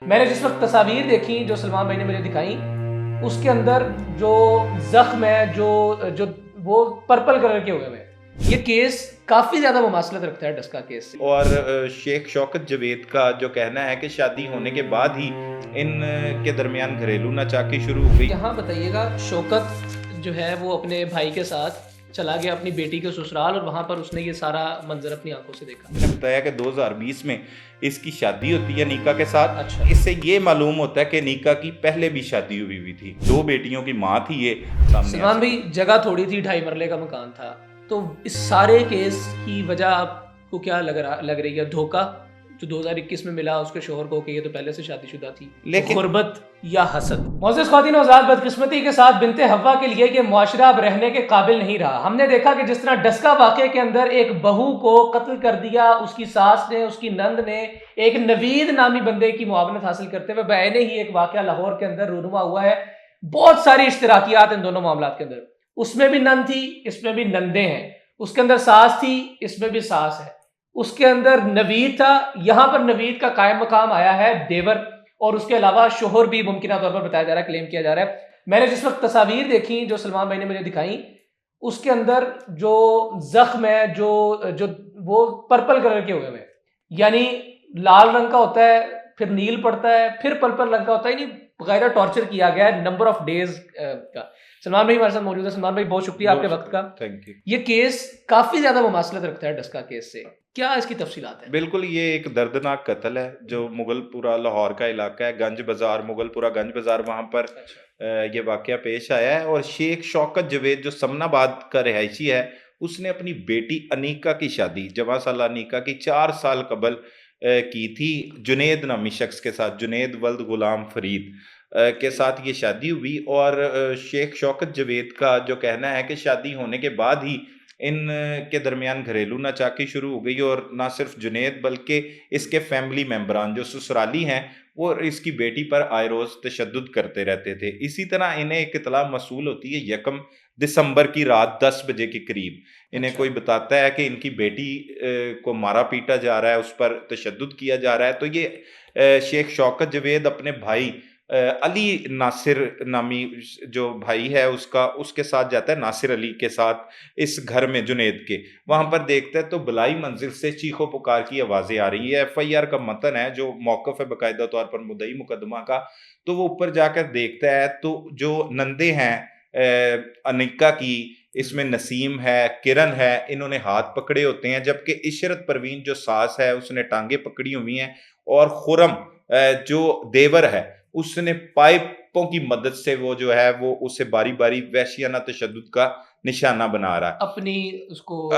میں نے جس وقت تصاویر دیکھی جو سلمان بھائی نے مجھے دکھائی، اس کے اندر جو زخم ہے جو جو وہ پرپل کلر کے ہوئے ہوئے ہیں۔ یہ کیس کافی زیادہ مماثلت رکھتا ہے ڈسکا کیس سے۔ اور شیخ شوکت جاوید کا جو کہنا ہے کہ شادی ہونے کے بعد ہی ان کے درمیان گھریلو ناچاکی شروع ہو گئی۔ یہاں بتائیے گا، شوکت جو ہے وہ اپنے بھائی کے ساتھ چلا گیا اپنی بیٹی کے سسرال، اور وہاں پر اس نے یہ سارا منظر اپنی آنکھوں سے دیکھا۔ نے بتایا کہ 2020 میں اس کی شادی ہوتی ہے نیکا کے ساتھ۔ اچھا۔ اس سے یہ معلوم ہوتا ہے کہ نیکا کی پہلے بھی شادی ہوئی تھی، 2 بیٹیوں کی ماں تھی یہ سامنے۔ سلمان بھائی جگہ تھوڑی تھی، 2.5 مرلے کا مکان تھا، تو اس سارے کیس کی وجہ آپ کو کیا لگ رہی ہے؟ دھوکہ جو 2021 میں ملا اس کے شوہر کو کہ یہ تو پہلے سے شادی شدہ تھی، لیکن غربت یا حسد؟ معزز خواتین و حضرات، بدقسمتی کے ساتھ بنت حوا کے لیے یہ معاشرہ اب رہنے کے قابل نہیں رہا۔ ہم نے دیکھا کہ جس طرح ڈسکا واقعے کے اندر ایک بہو کو قتل کر دیا، اس کی ساس نے، اس کی نند نے، ایک نوید نامی بندے کی معاونت حاصل کرتے ہوئے بعینہ ہی ایک واقعہ لاہور کے اندر رونما ہوا ہے۔ بہت ساری اشتراکیات ان دونوں معاملات کے اندر، اس میں بھی نند تھی، اس میں بھی نندیں ہیں، اس کے اندر ساس تھی، اس میں بھی ساس ہے، اس کے اندر نوید تھا، یہاں پر نوید کا قائم مقام آیا ہے دیور، اور اس کے علاوہ شوہر بھی ممکنہ طور پر بتایا جا رہا ہے، کلیم کیا جا رہا ہے۔ میں نے جس وقت تصاویر دیکھی جو سلمان بھائی نے مجھے دکھائی، اس کے اندر جو زخم ہے جو وہ پرپل کلر کے ہوئے ہوئے ہیں، یعنی لال رنگ کا ہوتا ہے، پھر نیل پڑتا ہے، پھر پرپل رنگ کا ہوتا ہے، یعنی بغیر ٹارچر کیا گیا ہے نمبر آف ڈیز کا۔ سلمان بھائی ہمارے ساتھ موجود ہے۔ سلمان بھائی بہت شکریہ آپ کے وقت کا۔ Thank you. یہ کیس کافی زیادہ مماثلت رکھتا ہے ڈسکا کیس سے، کیا اس کی تفصیلات ہیں؟ بالکل، یہ ایک دردناک قتل ہے جو مغل پورہ لاہور کا علاقہ ہے، گنج بازار، مغل پورہ گنج بازار، وہاں پر یہ واقعہ پیش آیا ہے۔ اور شیخ شوکت جاوید جو سمن آباد کا رہائشی ہے، اس نے اپنی بیٹی انیکا کی شادی، جواں سالہ انیکا کی 4 سال قبل کی تھی جنید نامی شخص کے ساتھ، جنید ولد غلام فرید کے ساتھ یہ شادی ہوئی۔ اور شیخ شوکت جاوید کا جو کہنا ہے کہ شادی ہونے کے بعد ہی ان کے درمیان گھریلو ناچاکی شروع ہو گئی، اور نہ صرف جنید بلکہ اس کے فیملی ممبران جو سسرالی ہیں وہ اس کی بیٹی پر آئے روز تشدد کرتے رہتے تھے۔ اسی طرح انہیں ایک اطلاع موصول ہوتی ہے 1 دسمبر کی رات 10 بجے کے قریب، انہیں کوئی بتاتا ہے کہ ان کی بیٹی کو مارا پیٹا جا رہا ہے، اس پر تشدد کیا جا رہا ہے۔ تو یہ شیخ شوکت جاوید اپنے بھائی علی ناصر نامی جو بھائی ہے اس کے ساتھ جاتا ہے، ناصر علی کے ساتھ، اس گھر میں جنید کے، وہاں پر دیکھتا ہے تو بلائی منزل سے چیخ و پکار کی آوازیں آ رہی ہے۔ FIR کا متن ہے جو موقف ہے باقاعدہ طور پر مدعی مقدمہ کا، تو وہ اوپر جا کر دیکھتا ہے تو جو نندے ہیں انیکا کی، اس میں نسیم ہے، کرن ہے، انہوں نے ہاتھ پکڑے ہوتے ہیں، جبکہ عشرت پروین جو ساس ہے اس نے ٹانگیں پکڑی ہوئی ہیں، اور خرم جو دیور ہے اس نے پائپوں کی مدد سے وہ جو ہے وہ اسے باری باری وحشیانہ تشدد کا نشانہ بنا رہا ہے، اپنی اس کو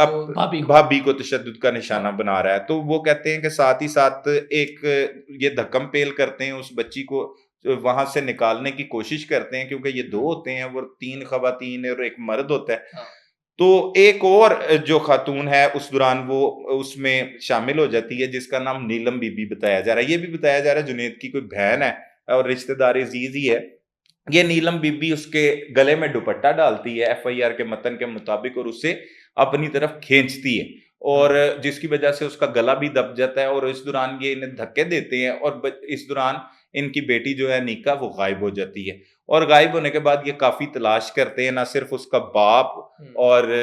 بھابھی کو تشدد کا نشانہ بنا رہا ہے۔ تو وہ کہتے ہیں کہ ساتھ ہی ساتھ ایک یہ دھکم پیل کرتے ہیں، اس بچی کو وہاں سے نکالنے کی کوشش کرتے ہیں، کیونکہ یہ 2 ہوتے ہیں، وہ 3 خواتین اور 1 مرد ہوتا ہے۔ تو ایک اور جو خاتون ہے اس دوران وہ اس میں شامل ہو جاتی ہے، جس کا نام نیلم بی بی بتایا جا رہا ہے۔ یہ بھی بتایا جا رہا ہے جنید کی کوئی بہن ہے اور رشتہ دار عزیز ہی ہے۔ یہ نیلم بی بی اس کے گلے میں دوپٹہ ڈالتی ہے FIR کے متن کے مطابق، اور اسے اپنی طرف کھینچتی ہے، اور جس کی وجہ سے اس کا گلا بھی دب جاتا ہے، اور اس دوران یہ انہیں دھکے دیتے ہیں، اور اس دوران ان کی بیٹی جو ہے نیکا وہ غائب ہو جاتی ہے۔ اور غائب ہونے کے بعد یہ کافی تلاش کرتے ہیں، نہ صرف اس کا باپ اور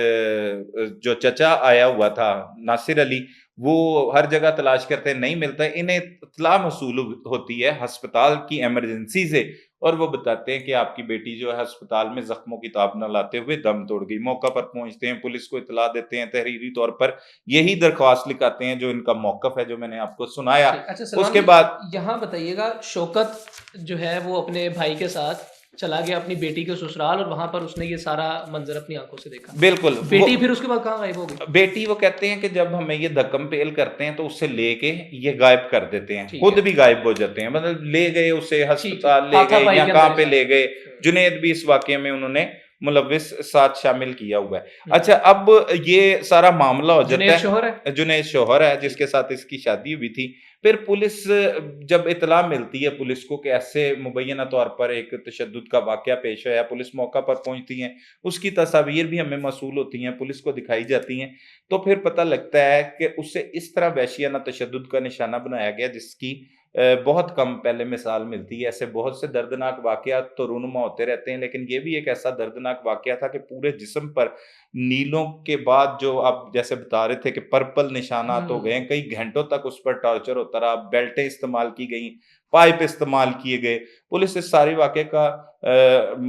جو چچا آیا ہوا تھا ناصر علی، وہ ہر جگہ تلاش کرتے ہیں، نہیں ملتا۔ انہیں اطلاع موصول ہوتی ہے ہسپتال کی ایمرجنسی سے، اور وہ بتاتے ہیں کہ آپ کی بیٹی جو ہے ہسپتال میں زخموں کی تاب نہ لاتے ہوئے دم توڑ گئی۔ موقع پر پہنچتے ہیں، پولیس کو اطلاع دیتے ہیں، تحریری طور پر یہی درخواست لکھاتے ہیں جو ان کا موقف ہے جو میں نے آپ کو سنایا۔ اس کے بعد یہاں بتائیے گا، شوکت جو ہے وہ اپنے بھائی کے ساتھ چلا گیا اپنی بیٹی کے سسرال، اور وہاں پر اس نے یہ سارا منظر اپنی آنکھوں سے دیکھا۔ بالکل، بیٹی پھر اس کے بعد کہاں غائب ہو گئی؟ بیٹی وہ کہتے ہیں کہ جب ہمیں یہ دھکم پیل کرتے ہیں تو اسے لے کے یہ غائب کر دیتے ہیں، خود بھی غائب ہو جاتے ہیں، مطلب لے گئے اسے ہسپتال لے گئے یا کہاں پہ لے گئے۔ جنید بھی اس واقعے میں انہوں نے ملوث ساتھ شامل کیا ہوا ہے۔ اچھا، اب یہ سارا معاملہ ہو جاتا ہے، جنید شوہر ہے جس کے ساتھ اس کی شادی ہوئی تھی۔ پھر پولیس جب اطلاع ملتی ہے پولیس کو کہ ایسے مبینہ طور پر ایک تشدد کا واقعہ پیش ہوا ہے، پولیس موقع پر پہنچتی ہیں، اس کی تصاویر بھی ہمیں موصول ہوتی ہیں، پولیس کو دکھائی جاتی ہیں، تو پھر پتہ لگتا ہے کہ اسے اس طرح وحشیانہ تشدد کا نشانہ بنایا گیا جس کی بہت کم پہلے مثال ملتی ہے. ایسے بہت سے دردناک واقعات تو رونما ہوتے رہتے ہیں، لیکن یہ بھی ایک ایسا دردناک واقعہ تھا کہ پورے جسم پر نیلوں کے بعد جو آپ جیسے بتا رہے تھے کہ پرپل نشانات ہو گئے ہیں، کئی گھنٹوں تک اس پر ٹارچر ہوتا رہا، بیلٹیں استعمال کی گئیں، پائپ استعمال کیے گئے. پولیس اس سارے واقعے کا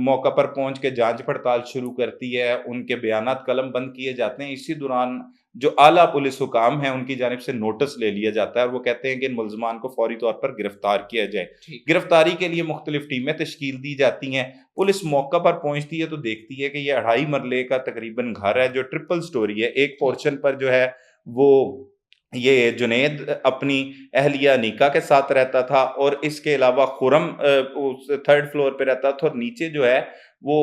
موقع پر پہنچ کے جانچ پڑتال شروع کرتی ہے، ان کے بیانات قلم بند کیے جاتے ہیں. اسی دوران جو اعلیٰ پولیس حکام ہیں ان کی جانب سے نوٹس لے لیا جاتا ہے اور وہ کہتے ہیں کہ ان ملزمان کو فوری طور پر گرفتار کیا جائے. گرفتاری کے لیے مختلف ٹیمیں تشکیل دی جاتی ہیں. پولیس موقع پر پہنچتی ہے تو دیکھتی ہے کہ یہ 2.5 مرلے کا تقریباً گھر ہے جو ٹرپل سٹوری ہے. ایک پورشن پر جو ہے وہ یہ جنید اپنی اہلیہ نیکا کے ساتھ رہتا تھا، اور اس کے علاوہ خرم 3rd فلور پہ رہتا تھا، اور نیچے جو ہے وہ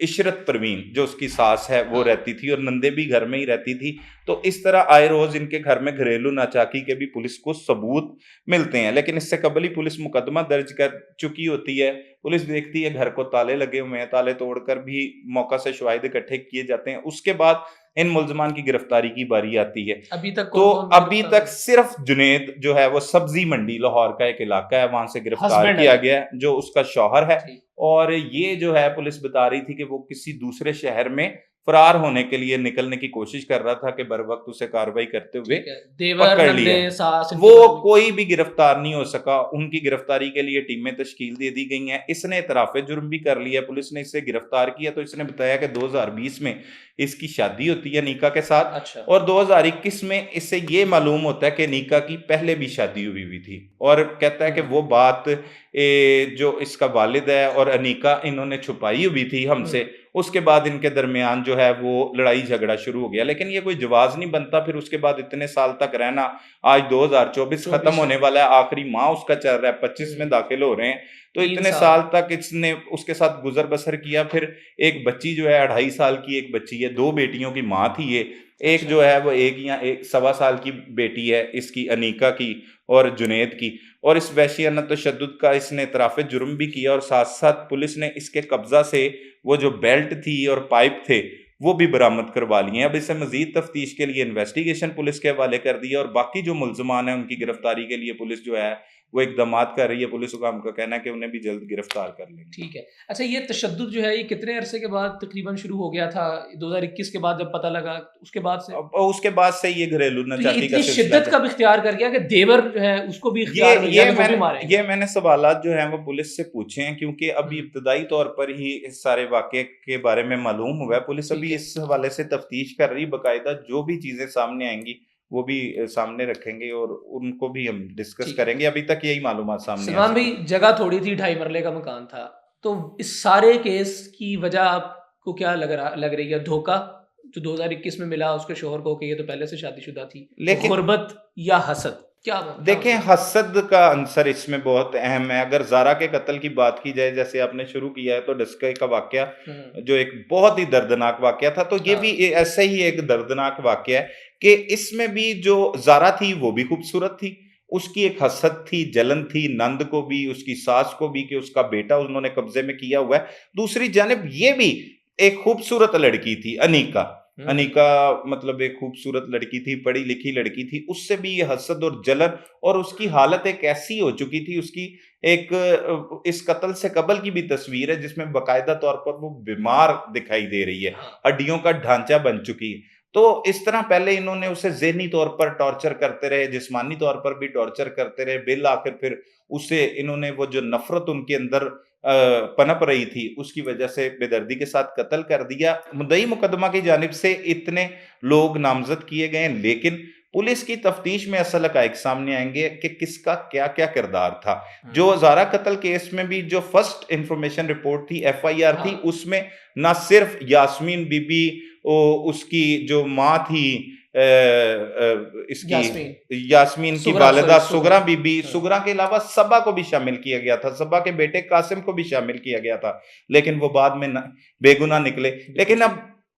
عشرت پروین جو اس کی ساس ہے وہ رہتی تھی، اور نندے بھی گھر میں ہی رہتی تھی. تو اس طرح آئے روز ان کے گھر میں گھریلو ناچاکی کے بھی پولیس کو ثبوت ملتے ہیں. لیکن اس سے قبل ہی پولیس مقدمہ درج کر چکی ہوتی ہے. پولیس دیکھتی ہے گھر کو تالے لگے ہوئے ہیں، تالے توڑ کر بھی موقع سے شواہد اکٹھے کیے جاتے ہیں. اس کے بعد ان ملزمان کی گرفتاری کی باری آتی ہے. ابھی تک صرف جنید جو ہے وہ سبزی منڈی لاہور کا ایک علاقہ ہے وہاں سے گرفتار کیا گیا ہے، جو اس کا شوہر ہے. اور یہ جو ہے پولیس بتا رہی تھی کہ وہ کسی دوسرے شہر میں فرار ہونے کے لیے نکلنے کی کوشش کر رہا تھا کہ بر وقت اسے کارروائی کرتے ہوئے پکڑ لیا. وہ کوئی بھی گرفتار نہیں ہو سکا. ان کی گرفتاری کے لیے ٹیمیں تشکیل دے دی گئی ہیں. اس نے اعتراف جرم بھی کر لیا. پولیس نے اسے گرفتار کیا تو اس نے بتایا کہ 2020 میں اس کی شادی ہوتی ہے نیکا کے ساتھ، اور 2021 میں اس سے یہ معلوم ہوتا ہے کہ نیکا کی پہلے بھی شادی ہوئی تھی. اور کہتا ہے کہ وہ بات جو اس کا والد ہے اور انیکا انہوں نے چھپائی ہوئی تھی ہم سے. اس کے بعد ان کے درمیان جو ہے وہ لڑائی جھگڑا شروع ہو گیا. لیکن یہ کوئی جواز نہیں بنتا پھر اس کے بعد اتنے سال تک رہنا. آج 2024 ختم ہونے والا ہے، آخری ماہ اس کا چل رہا ہے، 25 میں داخل ہو رہے ہیں. تو اتنے سال تک اس نے اس کے ساتھ گزر بسر کیا. پھر ایک بچی جو ہے 2.5 سال کی ایک بچی ہے، 2 بیٹیوں کی ماں تھی یہ. ایک جو ہے وہ 1.25 سال کی بیٹی ہے اس کی، انیکا کی اور جنید کی. اور اس وحشیانہ تشدد کا اس نے اعتراف جرم بھی کیا، اور ساتھ ساتھ پولیس نے اس کے قبضہ سے وہ جو بیلٹ تھی اور پائپ تھے وہ بھی برآمد کروا لیے ہیں. اب اسے مزید تفتیش کے لیے انویسٹیگیشن پولیس کے حوالے کر دی ہے، اور باقی جو ملزمان ہیں ان کی گرفتاری کے لیے پولیس جو ہے وہ اقدامات کر رہی ہے. پولیس حکام کا کہنا ہے کہ انہیں بھی جلد گرفتار کر لیں گے. ٹھیک ہے. اچھا، یہ تشدد جو ہے یہ کتنے عرصے کے بعد تقریباً شروع ہو گیا تھا؟ 2021 کے بعد جب پتہ لگا اس کے بعد سے یہ گھریلو ناچاکی کا شدت کب اختیار کر گیا کہ دیور جو ہے اس کو بھی اختیار مل گیا؟ یہ میں نے سوالات جو ہیں وہ پولیس سے پوچھے ہیں، کیونکہ ابھی ابتدائی طور پر ہی اس سارے واقعے کے بارے میں معلوم ہوا ہے. پولیس ابھی اس حوالے سے تفتیش کر رہی. باقاعدہ جو بھی چیزیں سامنے آئیں گی وہ بھی سامنے رکھیں گے اور ان کو بھی ہم ڈسکس کریں گے. ابھی تک یہی معلومات سامنے آئی. سلمان بھائی، جگہ تھوڑی تھی، 2.5 مرلے کا مکان تھا، تو اس سارے کیس کی وجہ آپ کو کیا لگ رہی ہے؟ دھوکہ جو 2021 میں ملا اس کے شوہر کو کہ یہ تو پہلے سے شادی شدہ تھی، غربت یا حسد؟ دیکھیں، حسد کا عنصر اس میں بہت اہم ہے. اگر زارا کے قتل کی بات کی جائے، جیسے آپ نے شروع کیا ہے، تو ڈسکے کا واقعہ جو ایک بہت ہی دردناک واقعہ تھا، تو یہ بھی ایسا ہی ایک دردناک واقعہ ہے کہ اس میں بھی جو زارا تھی وہ بھی خوبصورت تھی. اس کی ایک حسد تھی، جلن تھی نند کو بھی، اس کی ساس کو بھی، کہ اس کا بیٹا انہوں نے قبضے میں کیا ہوا ہے. دوسری جانب یہ بھی ایک خوبصورت لڑکی تھی، انیکا مطلب ایک خوبصورت لڑکی تھی، پڑھی لکھی لڑکی تھی. اس سے بھی یہ حسد اور جلن، اور اس کی حالت ایک ایسی ہو چکی تھی. اس کی ایک اس قتل سے قبل کی بھی تصویر ہے جس میں باقاعدہ طور پر وہ بیمار دکھائی دے رہی ہے، ہڈیوں کا ڈھانچہ بن چکی ہے. تو اس طرح پہلے انہوں نے اسے ذہنی طور پر ٹارچر کرتے رہے، جسمانی طور پر بھی ٹارچر کرتے رہے. بالآخر پھر اسے انہوں نے وہ جو نفرت ان کے اندر پنپ رہی تھی اس کی وجہ سے بے دردی کے ساتھ قتل کر دیا. مدعی مقدمہ کی جانب سے اتنے لوگ نامزد کیے گئے، لیکن پولیس کی تفتیش میں اصل حقائق سامنے آئیں گے کہ کس کا کیا کیا کردار تھا. جو زارا قتل کیس میں بھی جو فرسٹ انفارمیشن رپورٹ تھی، FIR تھی، اس میں نہ صرف یاسمین بی بی اس کی جو ماں تھی اس کی یاسمین کی والدہ سغرا بی بی، سغرا کے علاوہ صبا کو بھی شامل کیا گیا تھا، صبا کے بیٹے قاسم کو بھی شامل کیا گیا تھا، لیکن وہ بعد میں بے گناہ نکلے. لیکن اب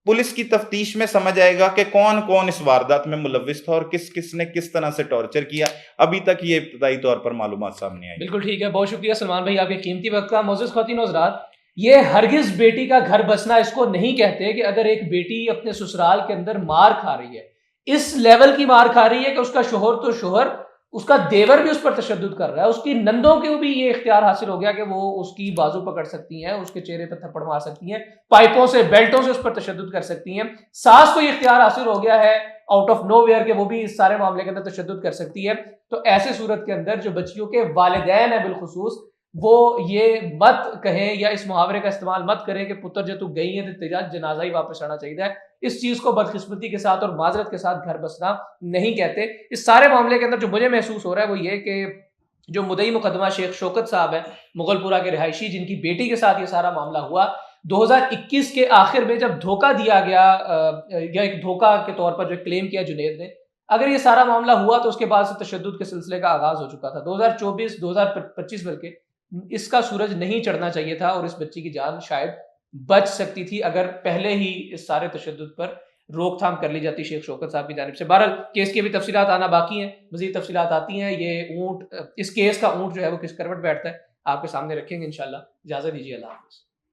پولیس کی تفتیش میں سمجھ آئے گا کہ کون کون اس واردات میں ملوث تھا اور کس نے کس طرح سے ٹارچر کیا. ابھی تک یہ ابتدائی طور پر معلومات سامنے آئی. بالکل ٹھیک ہے، بہت شکریہ سلمان بھائی آپ کے قیمتی وقت کا. معزز خواتین و حضرات، یہ ہرگز بیٹی کا گھر بسنا اس کو نہیں کہتے کہ اگر ایک بیٹی اپنے سسرال کے اندر مار کھا رہی ہے، اس لیول کی مار کھا رہی ہے کہ اس کا شوہر تو شوہر اس کا دیور بھی اس پر تشدد کر رہا ہے, اس کی نندوں کو بھی یہ اختیار حاصل ہو گیا کہ وہ اس کی بازو پکڑ سکتی ہیں, اس کے چہرے پر تھپڑ مار سکتی ہیں, پائپوں سے بیلٹوں سے اس پر تشدد کر سکتی ہیں, ساس کو یہ اختیار حاصل ہو گیا ہے آؤٹ آف نو ویئر کہ وہ بھی اس سارے معاملے کے اندر تشدد کر سکتی ہے. تو ایسے صورت کے اندر جو بچیوں کے والدین ہیں بالخصوص وہ یہ مت کہیں یا اس محاورے کا استعمال مت کریں کہ پتر جو تو گئی ہے تو تیرا جنازہ ہی واپس آنا چاہیے. اس چیز کو بدقسمتی کے ساتھ اور معذرت کے ساتھ گھر بسنا نہیں کہتے. اس سارے معاملے کے اندر جو مجھے محسوس ہو رہا ہے وہ یہ کہ جو مدعی مقدمہ شیخ شوکت صاحب ہیں مغل پورہ کے رہائشی, جن کی بیٹی کے ساتھ یہ سارا معاملہ ہوا 2021 کے آخر میں جب دھوکہ دیا گیا یا ایک دھوکہ کے طور پر جو کلیم کیا جنید نے, اگر یہ سارا معاملہ ہوا تو اس کے بعد سے تشدد کے سلسلے کا آغاز ہو چکا تھا 2024 2025 بلکہ. اس کا سورج نہیں چڑھنا چاہیے تھا اور اس بچی کی جان شاید بچ سکتی تھی اگر پہلے ہی اس سارے تشدد پر روک تھام کر لی جاتی شیخ شوکت صاحب کی جانب سے. بہرحال کیس کی بھی تفصیلات آنا باقی ہیں, مزید تفصیلات آتی ہیں. یہ اونٹ, اس کیس کا اونٹ جو ہے وہ کس کروٹ بیٹھتا ہے آپ کے سامنے رکھیں گے انشاءاللہ. اجازت دیجیے, اللہ حافظ.